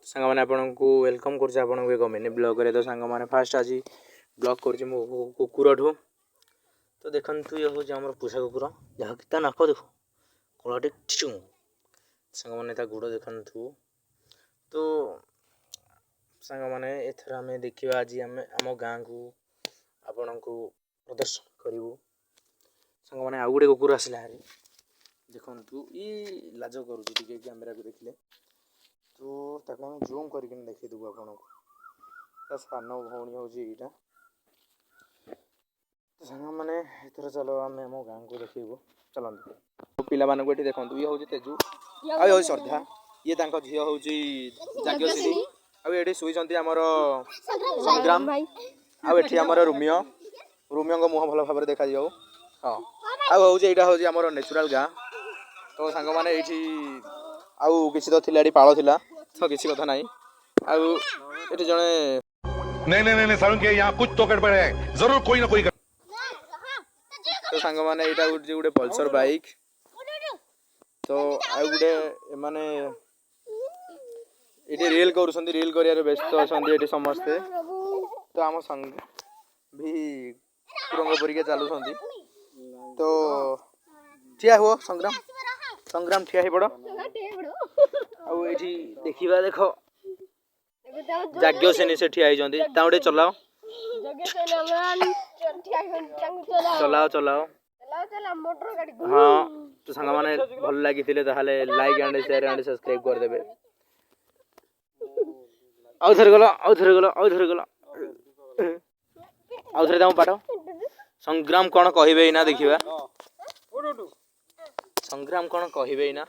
सांग मैंने आपन को वेलकम कर एक मिनी ब्लॉग रे। तो सांग मैंने फास्ट आज ब्लॉग कर कुकुर ठू। तो देखु ये हूँ आम पोषा कुकुर जहाँ कि नाक देख कलाटे सांग मैंने गोड़ देखु। तो सांग मैंने एथर आम देखा आज आम गाँ को आपण को प्रदर्शन करूँ। सांग मैंने आउ गोटे कुकुर आसला हारी देखु ये लाज करुँच कैमेरा को देखिले। तो ताको हम जूम करके देखीदेबू आपन को सान भौणी हूँ यहाँ। तो सांग मैंने एथर चलो आम आम गाँ को देखू चलते पिला मानक ये देखो ये हूँ तेजू आ श्रद्धा ये झी हूँ जाज्ञश्री आठ शुई आमर संग्राम आठ आमर रोमियो रोमियो मुह भल भाव देखा हाँ आउ यहाँ हूँ आमर नेचुराल गाँ। तो सांग मैंने ये आउ किसी तो थिला पाल थिला तो किसी कथा नहीं आउ ये जड़े नहीं सारुण के यहाँ कुछ तो गड़बड़ है जरूर कोई ना कोई। तो सांग मैंने यहाँ गोटे पल्सर बाइक तो आउ गोटे माने ये रियल कर रियल कर व्यस्त अच्छा समस्ते। तो आम संग भी कुरंग परिके चलुं। तो ठिया हुआ संग्राम संग्राम ठिया ही पड़ आठी देखा देख जाज्ञसेनी से ठिया होती चलाओ चलाओ चलाओ हाँ। तो सांग मैंने भल लगी like and share and subscribe करदे। आउ थे गला आउ थे गला आउ थे गला आउ थे पाठ संग्राम कौन कहे ना देखा संग्राम कौन कहे ना।